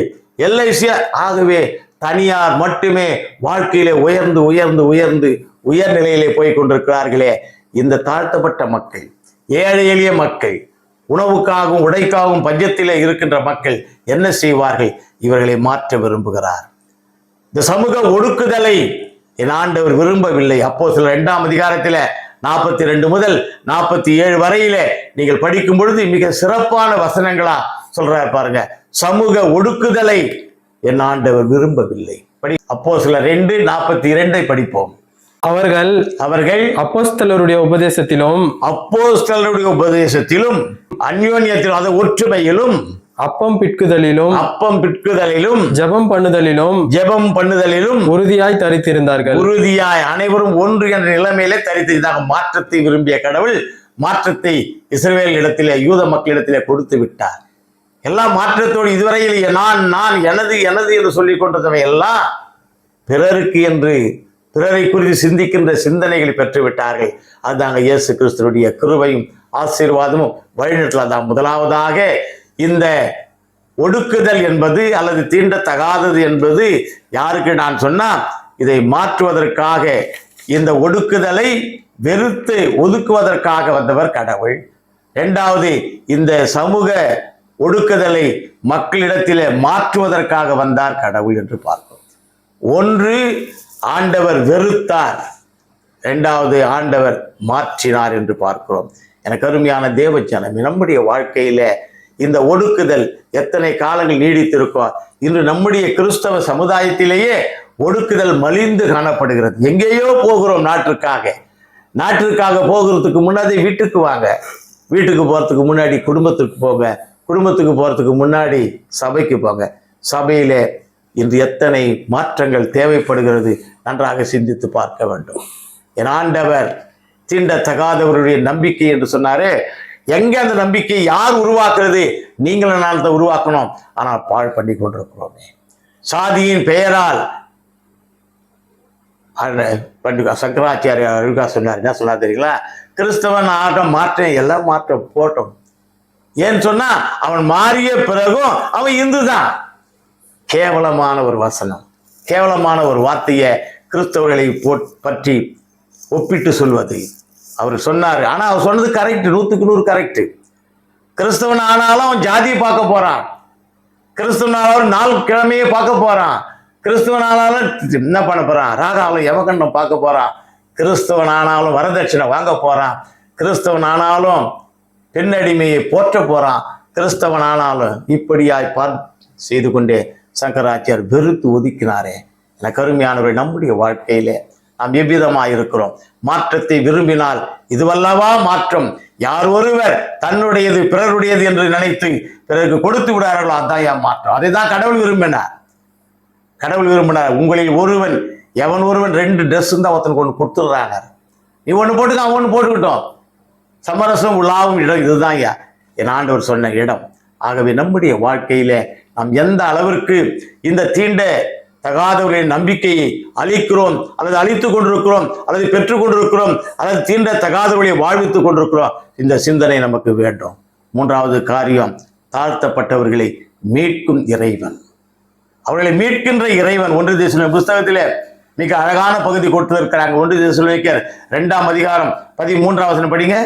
எல்ஐசியா. ஆகவே தனியார் மட்டுமே வாழ்க்கையிலே உயர்ந்து உயர்ந்து உயர்ந்து உயர்நிலையிலே போய் கொண்டிருக்கிறார்களே. இந்த தாழ்த்தப்பட்ட மக்கள், ஏழை எளிய மக்கள், உணவுக்காகவும் உடைக்காகவும் பஞ்சத்திலே இருக்கின்ற மக்கள் என்ன செய்வார்கள்? இவர்களை மாற்ற விரும்புகிறார். இந்த சமூக ஒடுக்குதலை என் ஆண்டவர் விரும்பவில்லை. அப்போஸ்தலர் 2ஆம் அதிகாரத்தில் 42 முதல் 47 வரையில நீங்கள் படிக்கும் பொழுது மிக சிறப்பான வசனங்களா சொல்றார் பாருங்க. சமூக ஒடுக்குதலை என் ஆண்டவர் விரும்பவில்லை. அப்போஸ்தலர் 2:42 படிப்போம். அவர்கள் அப்போஸ்தலருடைய உபதேசத்திலும் அந்யோன்யத்திலும், அதை ஒற்றுமையிலும், அப்பம் பிட்குதலிலும் ஜெபம் பண்ணுதலிலும் உறுதியாய் தரித்திருந்தார்கள். உறுதியாய் அனைவரும் ஒன்று என்ற நிலைமையிலே தரித்திருந்தாங்க. மாற்றத்தை விரும்பிய கடவுள் மாற்றத்தை இஸ்ரவேல் இடத்திலே, யூத மக்களிடத்திலே கொடுத்து விட்டார். எல்லா மாற்றத்தோடு இதுவரையில் நான் எனது என்று சொல்லிக் கொண்டவை எல்லாம் பிறருக்கு என்று, பிறரை குறித்து சிந்திக்கின்ற சிந்தனைகளை பெற்று விட்டார்கள். அதுதாங்க இயேசு கிறிஸ்துவுடைய கிருபையும் ஆசீர்வாதமும் வழிநடத்தலாம். முதலாவதாக இந்த ஒடுக்குதல் என்பது அல்லது தீண்டத்தகாதது என்பது யாருக்கு நான் சொன்னா, இதை மாற்றுவதற்காக, இந்த ஒடுக்குதலை வெறுத்து ஒதுக்குவதற்காக வந்தவர் கடவுள். இரண்டாவது, இந்த சமூக ஒடுக்குதலை மக்களிடத்திலே மாற்றுவதற்காக வந்தார் கடவுள் என்று பார்க்கிறோம். ஒன்று ஆண்டவர் வெறுத்தார், இரண்டாவது ஆண்டவர் மாற்றினார் என்று பார்க்கிறோம். எனக்கு அருமையான தேவஜனம், நம்முடைய வாழ்க்கையில இந்த ஒடுக்குதல் எத்தனை காலங்கள் நீடித்திருக்கோம். இன்று நம்முடைய கிறிஸ்தவ சமுதாயத்திலேயே ஒடுக்குதல் மலிந்து காணப்படுகிறது. எங்கேயோ போகிறோம் நாட்டிற்காக போகிறதுக்கு முன்னாடி வீட்டுக்கு வாங்க, வீட்டுக்கு போகிறதுக்கு முன்னாடி குடும்பத்துக்கு போங்க, குடும்பத்துக்கு போகிறதுக்கு முன்னாடி சபைக்கு போங்க. சபையில இன்று எத்தனை மாற்றங்கள் தேவைப்படுகிறது நன்றாக சிந்தித்து பார்க்க வேண்டும். என் ஆண்டவர் தீண்டத்தகாதவருடைய நம்பிக்கை என்று சொன்னாரே, எங்க அந்த நம்பிக்கை யார் உருவாக்குறது? நீங்களும் நான் தான் உருவாக்கணும். ஆனால் பாழ் பண்ணி கொண்டிருக்கிறோமே. சாதியின் பெயரால் சங்கராச்சாரியார் அருகா சொன்னார். என்ன சொன்னார் தெரியுங்களா? கிறிஸ்தவன் ஆட்டம் மாற்றம் எல்லாம் மாற்றம் போட்டோம். ஏன்னு சொன்னா அவன் மாறிய பிறகும் அவன் இந்து தான். கேவலமான ஒரு வசனம், கேவலமான ஒரு வார்த்தையை கிறிஸ்தவர்களை பற்றி ஒப்பிட்டு சொல்வது. அவர் சொன்னார். ஆனா அவர் சொன்னது கரெக்ட், 100க்கு 100 கரெக்ட். கிறிஸ்தவன் ஆனாலும் அவன் ஜாதியை பார்க்க போறான். கிறிஸ்தவன் ஆனாலும் நாள் கிழமையே பார்க்க போறான். கிறிஸ்தவன் ஆனாலும் என்ன பண்ண போறான்? ராகாவில் யமகண்டம் பார்க்க போறான். கிறிஸ்தவன் ஆனாலும் வரதட்சணை வாங்க போறான். கிறிஸ்தவன் ஆனாலும் பெண்ணடிமையை போற்ற போறான். கிறிஸ்தவன் ஆனாலும் இப்படியாய் செய்து கொண்டே சங்கராச்சாரியர் வெறுத்து ஒதுக்கினாரே. எனக்கு அருமையானவரை, நம்முடைய வாழ்க்கையிலே நாம் எவ்விதமாக இருக்கிறோம்? மாற்றத்தை விரும்பினால் இதுவல்லவா மாற்றம். யார் ஒருவர் தன்னுடையது பிறருடையது என்று நினைத்து பிறருக்கு கொடுத்து விடார்களோ அதான் என் மாற்றம். அதை தான் கடவுள் விரும்பினார். கடவுள் விரும்பினார். உங்களில் ஒருவன் எவன் ஒருவன் 2 ட்ரெஸ் தான் ஒருத்தனுக்கு ஒன்று கொடுத்துடுறாங்க. நீ ஒன்று போட்டுக்க, அவன் ஒன்று போட்டுக்கிட்டோம். சமரசம் உள்ளாவும் இடம் இதுதான் என் ஆண்டவர் சொன்ன இடம். ஆகவே நம்முடைய வாழ்க்கையில நாம் எந்த அளவிற்கு இந்த தீண்ட தகாதவர்களின் நம்பிக்கையை அளிக்கிறோம், அல்லது அழித்துக் கொண்டிருக்கிறோம், அல்லது பெற்றுக் கொண்டிருக்கிறோம், அல்லது தீண்ட தகாதவர்களை வாழ்வித்துக் கொண்டிருக்கிறோம், இந்த சிந்தனை நமக்கு வேண்டும். 3வது காரியம், தாழ்த்தப்பட்டவர்களை மீட்கும் இறைவன். அவர்களை மீட்கின்ற இறைவன். 1 தெசலோனிக்கேயர் புஸ்தகத்திலே மிக அழகான பகுதி கொடுத்திருக்கிறாங்க. 1 தெசலோனிக்கேயர் 2ஆம் அதிகாரம் 13ஆம் வசனம் படிங்க.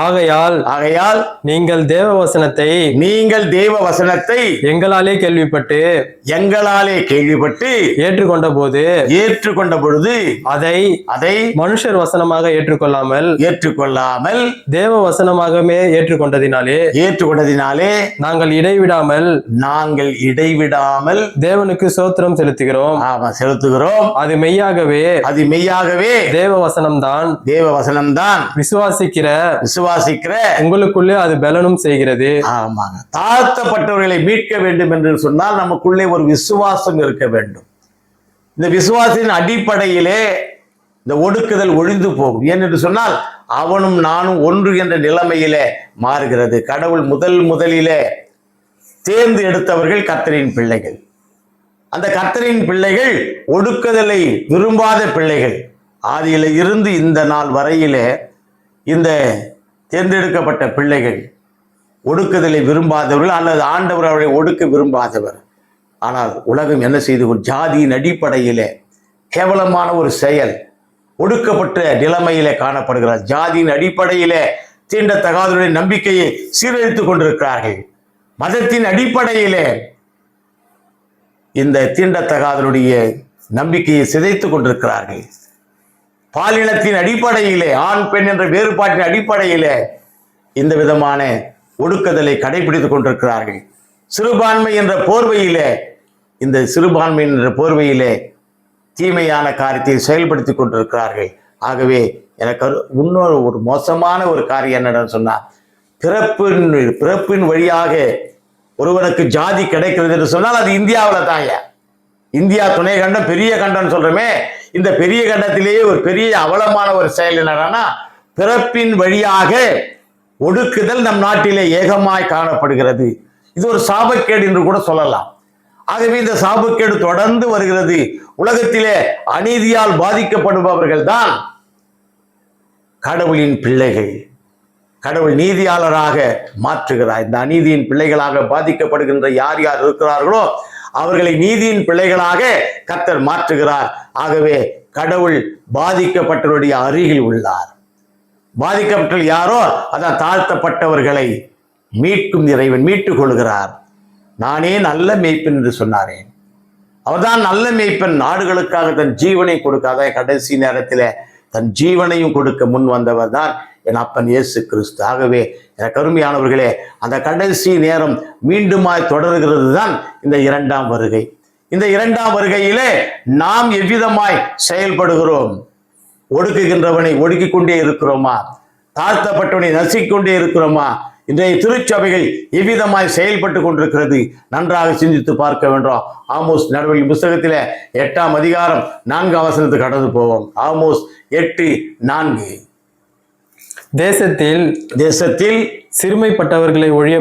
ஆகையால் நீங்கள் தேவ வசனத்தை எங்களாலே கேள்விப்பட்டு ஏற்றுக்கொண்ட பொழுது அதை மனுஷர் வசனமாக ஏற்றுக்கொள்ளாமல் தேவ வசனமாகவே ஏற்றுக்கொண்டதினாலே நாங்கள் இடைவிடாமல் தேவனுக்கு ஸ்தோத்திரம் செலுத்துகிறோம். அது மெய்யாகவே தேவ வசனம்தான் விசுவாசிக்கிற உங்களுக்குள்ளே அது பலனும் செய்கிறது. ஆமாங்க. தாழ்த்தப்பட்டவர்களை மீட்க வேண்டும் என்று சொன்னால் நமக்குள்ளே ஒரு விசுவாசம் இருக்க வேண்டும். இந்த விசுவாசத்தின் அடிப்படையிலே இந்த ஒடுக்குதல் ஒழிந்து போகும். ஏனென்று சொன்னால் அவனும் நானும் ஒன்று என்ற நிலைமையிலே மாறுகிறது. கடவுள் முதலிலே தேர்ந்து எடுத்தவர்கள் கர்த்தரின் பிள்ளைகள். அந்த கர்த்தரின் பிள்ளைகள் ஒடுக்குதலை விரும்பாத பிள்ளைகள். ஆதியில இருந்து இந்த நாள் வரையிலே இந்த தேர்ந்தெடுக்கப்பட்ட பிள்ளைகள் ஒடுக்குதலை விரும்பாதவர்கள், அல்லது ஆண்டவர் அவர்களை ஒடுக்க விரும்பாதவர். ஆனால் உலகம் என்ன செய்து, ஒரு ஜாதியின் அடிப்படையிலே கேவலமான ஒரு செயல், ஒடுக்கப்பட்ட நிலைமையிலே காணப்படுகிறார். ஜாதியின் அடிப்படையிலே தீண்டத்தகாதவருடைய நம்பிக்கையை சீரழித்துக் கொண்டிருக்கிறார்கள். மதத்தின் அடிப்படையிலே இந்த தீண்டத்தகாதவருடைய நம்பிக்கையை சிதைத்துக் கொண்டிருக்கிறார்கள். பாலினத்தின் அடிப்படையிலே, ஆண் பெண் என்ற வேறுபாட்டின் அடிப்படையிலே இந்த விதமான ஒடுக்குதலை கடைபிடித்துக் கொண்டிருக்கிறார்கள். சிறுபான்மை என்ற போர்வையிலே தீமையான காரியத்தை செயல்படுத்திக் கொண்டிருக்கிறார்கள். ஆகவே எனக்கு இன்னொரு ஒரு மோசமான ஒரு காரியம் என்னன்னு சொன்னா, பிறப்பின் வழியாக ஒருவனுக்கு ஜாதி கிடைக்கிறது என்று சொன்னால் அது இந்தியாவில் தாங்க. இந்தியா துணை கண்டம், பெரிய கண்டம் சொல்றோமே, இந்த பெரிய கண்டத்திலேயே ஒரு பெரிய அவலமான ஒரு செயல் என்னன்னா, பிறப்பின் வழியாக ஒடுக்குதல் நம் நாட்டிலே ஏகமாய் காணப்படுகிறது. இது ஒரு சாபக்கேடு என்று கூட சொல்லலாம். ஆகவே இந்த சாபக்கேடு தொடர்ந்து வருகிறது. உலகத்திலே அநீதியால் பாதிக்கப்படுபவர்கள் தான் கடவுளின் பிள்ளைகள். கடவுள் நீதியாளராக மாற்றுகிறார். இந்த அநீதியின் பிள்ளைகளாக பாதிக்கப்படுகின்ற யார் யார் இருக்கிறார்களோ அவர்களை நீதியின் பிள்ளைகளாக கர்த்தர் மாற்றுகிறார். ஆகவே கடவுள் பாதிக்கப்பட்டவருடைய அருகில் உள்ளார். பாதிக்கப்பட்ட யாரோ அதான் தாழ்த்தப்பட்டவர்களை மீட்கும் இறைவன் மீட்டுக் கொள்கிறார். நானே நல்ல மேய்ப்பன் என்று சொன்னாரேன். அவர்தான் நல்ல மேய்ப்பன். நாடுகளுக்காக தன் ஜீவனை கொடுக்காத கடைசி நேரத்தில் தன் ஜீவனையும் கொடுக்க முன் வந்தவர் தான் என் அப்பன் இயேசு கிறிஸ்து. ஆகவே எனக்கு அருமையானவர்களே, அந்த கடைசி நேரம் மீண்டுமாய் தொடர்கிறது தான் இந்த 2ஆம் வருகை. இந்த 2ஆம் வருகையிலே நாம் எவ்விதமாய் செயல்படுகிறோம்? ஒடுக்குகின்றவனை ஒடுக்கிக் கொண்டே இருக்கிறோமா? தாழ்த்தப்பட்டவனை நசிக்கொண்டே இருக்கிறோமா? இன்றைய திருச்சபைகள் எவ்விதமாய் செயல்பட்டு கொண்டிருக்கிறது? நன்றாக சிந்தித்து பார்க்க வேண்டும். ஆமோஸ் நடுவலின் புஸ்தகத்திலே 8ஆம் அதிகாரம் 4ஆம் வசனத்துக்கு கடந்து போவோம். ஆமோஸ் 8:4. தேசத்தில் சிறுமைப்பட்டவர்களை ஒழிய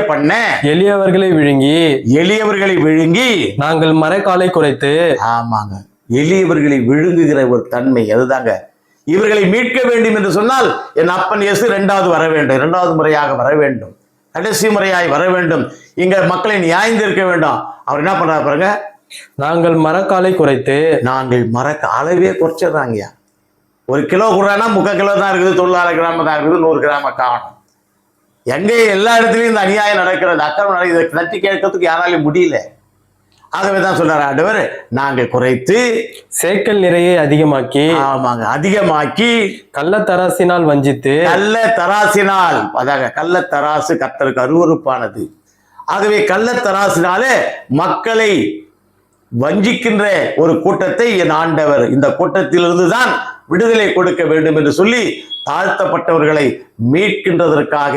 பண்ண எளியவர்களை விழுங்கி நாங்கள் மரக்காலை குறைத்து. ஆமாங்க, எளியவர்களை விழுங்குகிற ஒரு தன்மை அதுதாங்க. இவர்களை மீட்க வேண்டும் என்று சொன்னால் என் அப்பன் இயேசு இரண்டாவது முறையாக வர வேண்டும், கடைசி முறையாய் வர வேண்டும், இங்க மக்களை நியாயந்திருக்க வேண்டும். அவர் என்ன பண்றாரு பாருங்க, நாங்கள் மரக்காலை குறைத்து. அளவே குறைச்சதாங்கய்யா. 1 கிலோ கொடுறான்னா 3/4 கிலோ தான் இருக்குது, 900 கிராம் தான் இருக்குது, 100 கிராம காணும். எங்கே எல்லா இடத்துலையும் இந்த அநியாயம் நடக்கிறது, அக்கிரமம் நடக்குது. இதை தட்டி கேட்கறதுக்கு யாராலையும் முடியல. ஆகவே தான் சொல்றாரு ஆண்டவர், நாங்கள் குறைத்து சேக்கல் நிறைய அதிகமாக்கி. ஆமாங்க, அதிகமாக்கி கள்ளத்தராசினால் வஞ்சித்து. கள்ளத்தராசு கர்த்தருக்கு அருவருப்பானது. ஆகவே கள்ளத்தராசினாலே மக்களை வஞ்சிக்கின்ற ஒரு கூட்டத்தை என் ஆண்டவர் இந்த கூட்டத்திலிருந்து தான் விடுதலை கொடுக்க வேண்டும் என்று சொல்லி தாழ்த்தப்பட்டவர்களை மீட்கின்றதற்காக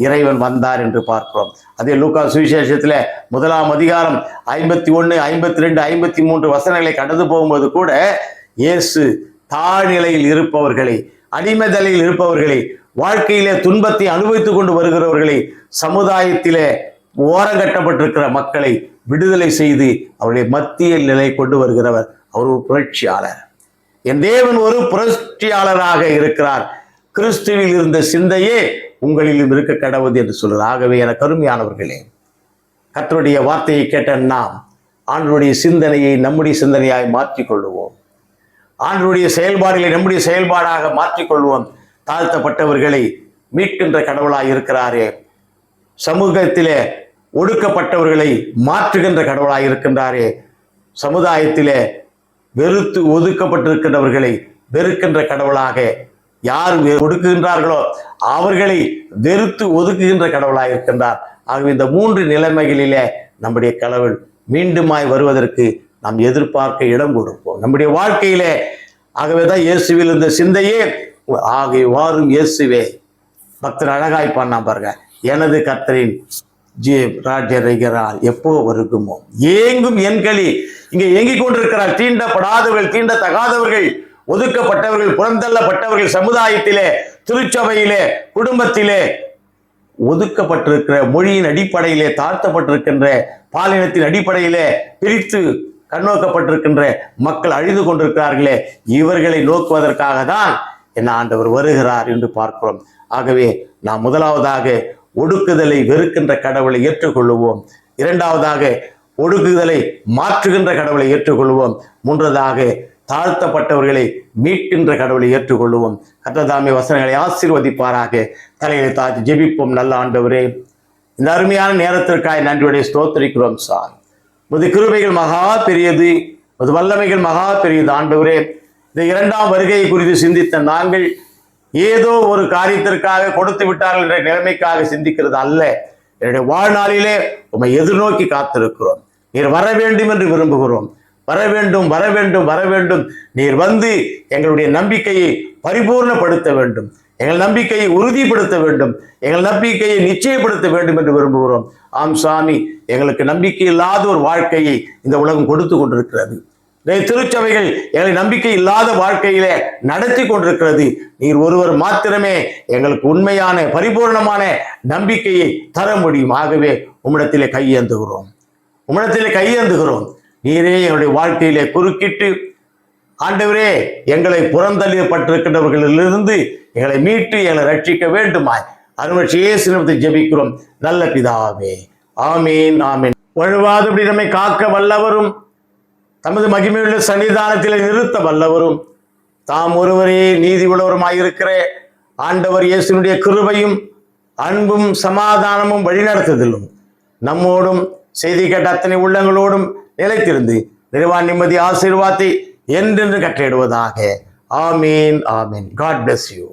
இறைவன் வந்தார் என்று பார்க்கிறோம். அதே லூக்கா சுவிசேஷத்துல 1ஆம் அதிகாரம் 51, 52, 53 வசனங்களை கடந்து போகும்போது கூட இயேசு தாழ்நிலையில் இருப்பவர்களை, அடிமைதலையில் இருப்பவர்களை, வாழ்க்கையிலே துன்பத்தை அனுபவித்துக் கொண்டு வருகிறவர்களை, சமுதாயத்திலே ஓரங்கட்டப்பட்டிருக்கிற மக்களை விடுதலை செய்து அவருடைய மத்தியில் நிலை கொண்டு வருகிறவர். அவர் ஒரு புரட்சியாளர். என் தேவன் ஒரு புரட்சியாளராக இருக்கிறார். கிறிஸ்துவில் இருந்த சிந்தையே உங்களிலும் இருக்க கடவுது என்று சொல்கிறார். ஆகவே எனக்கு அருமையானவர்களே, கர்த்தருடைய வார்த்தையை கேட்ட நாம் ஆண்டவருடைய சிந்தனையை நம்முடைய சிந்தனையாய் மாற்றிக்கொள்வோம். ஆண்டவருடைய செயல்பாடுகளை நம்முடைய செயல்பாடாக மாற்றிக்கொள்வோம். தாழ்த்தப்பட்டவர்களை மீட்கின்ற கடவுளாய் இருக்கிறாரே, சமூகத்திலே ஒடுக்கப்பட்டவர்களை மாற்றுகின்ற கடவுளாய் இருக்கின்றாரே, சமுதாயத்திலே வெறுத்து ஒதுக்கப்பட்டிருக்கின்றவர்களை வெறுக்கின்ற கடவுளாக, யார் ஒடுக்குகின்றார்களோ அவர்களை வெறுத்து ஒதுக்குகின்ற கடவுளாக இருக்கின்றார். ஆகவே இந்த 3 நிலைமைகளிலே நம்முடைய கடவுள் மீண்டுமாய் வருவதற்கு நாம் எதிர்பார்க்க இடம் கொடுப்போம் நம்முடைய வாழ்க்கையிலே. ஆகவேதான் இயேசுவில் இந்த சிந்தையே ஆகவே வாரும் இயேசுவே. பக்தர் அழகாய் பண்ணா பாருங்க, எனது கர்த்தரின் ராஜரிகரால் எப்போ வருகுமோ ஏங்கும் என் களி. இங்க ஏங்கிக் கொண்டிருக்கிறார் தீண்டப்படாதவர்கள், தீண்டத்தகாதவர்கள், ஒதுக்கப்பட்டவர்கள், புறந்தள்ளப்பட்டவர்கள், சமுதாயத்திலே, திருச்சபையிலே, குடும்பத்திலே ஒதுக்கப்பட்டிருக்கிற, மொழியின் அடிப்படையிலே தாழ்த்தப்பட்டிருக்கின்ற, பாலினத்தின் அடிப்படையிலே பிரித்து கண்ணோக்கப்பட்டிருக்கின்ற மக்கள் அழிந்து கொண்டிருக்கிறார்களே, இவர்களை நோக்குவதற்காக தான் என் ஆண்டவர் வருகிறார் என்று பார்க்கிறோம். ஆகவே நாம் முதலாவதாக ஒடுக்குதலை வெறுக்கின்ற கடவுளை ஏற்றுக்கொள்ளுவோம். 2வதாக ஒடுக்குதலை மாற்றுகின்ற கடவுளை ஏற்றுக்கொள்வோம். 3வதாக தாழ்த்தப்பட்டவர்களை மீட்கின்ற கடவுளை ஏற்றுக்கொள்வோம். கர்த்தர் வசனங்களை ஆசீர்வதிப்பாராக. தலையை தாழ்த்தி ஜெபிப்போம். நல்ல ஆண்டவரே, இந்த அருமையான நேரத்திற்காக நன்றியுடைய ஸ்தோத்திரிக்கிறோம் சார். உமது கிருபைகள் மகா பெரியது, உமது வல்லமைகள் மகா பெரியது. ஆண்டவரே, இந்த 2ஆம் வருகையை குறித்து சிந்தித்த நாங்கள் ஏதோ ஒரு காரியத்திற்காக கொடுத்து விட்டார்கள் என்ற நிலைமைக்காக சிந்திக்கிறது அல்ல. என்னுடைய வாழ்நாளிலே உம்மை எதிர்நோக்கி காத்திருக்கிறோம். நீர் வர வேண்டும் என்று விரும்புகிறோம். வர வேண்டும், வர வேண்டும், வர வேண்டும். நீர் வந்து எங்களுடைய நம்பிக்கையை பரிபூர்ணப்படுத்த வேண்டும், எங்கள் நம்பிக்கையை உறுதிப்படுத்த வேண்டும், எங்கள் நம்பிக்கையை நிச்சயப்படுத்த வேண்டும் என்று விரும்புகிறோம். ஆம் சாமி, எங்களுக்கு நம்பிக்கை இல்லாத ஒரு வாழ்க்கையை இந்த உலகம் கொடுத்து கொண்டிருக்கிறது. திருச்சபைகள் எங்களை நம்பிக்கை இல்லாத வாழ்க்கையிலே நடத்தி கொண்டிருக்கிறது. நீர் ஒருவர் மாத்திரமே எங்களுக்கு உண்மையான பரிபூர்ணமான நம்பிக்கையை தர முடியும். ஆகவே உம்மிடத்திலே கையேந்துகிறோம். நீரே எங்களுடைய வாழ்க்கையிலே குறுக்கிட்டு ஆண்டவரே, எங்களை புறந்தள்ளப்பட்டிருக்கின்றவர்களிலிருந்து எங்களை மீட்டு எங்களை ரட்சிக்க வேண்டுமாய் அருள்வழி இயேசு நாமத்தில் ஜெபிக்கிறோம் நல்ல பிதாவே. ஆமீன், ஆமீன். வழுவாதபடி நம்மை காக்க வல்லவரும் தமது மகிமையுள்ள சன்னிதானத்தில் நிறுத்த வல்லவரும் தாம் ஒருவரே நீதி உள்ளவருமாயிருக்கிற ஆண்டவர் இயேசுனுடைய கிருபையும் அன்பும் சமாதானமும் வழிநடத்துதலும் நம்மோடும் செய்தி கேட்ட அத்தனை உள்ளங்களோடும் நிலைத்திருந்து நிறைவான நிம்மதி ஆசீர்வாதத்தை என்றென்று கட்டளையிடுவதாக. ஆமீன், ஆமீன். God bless you.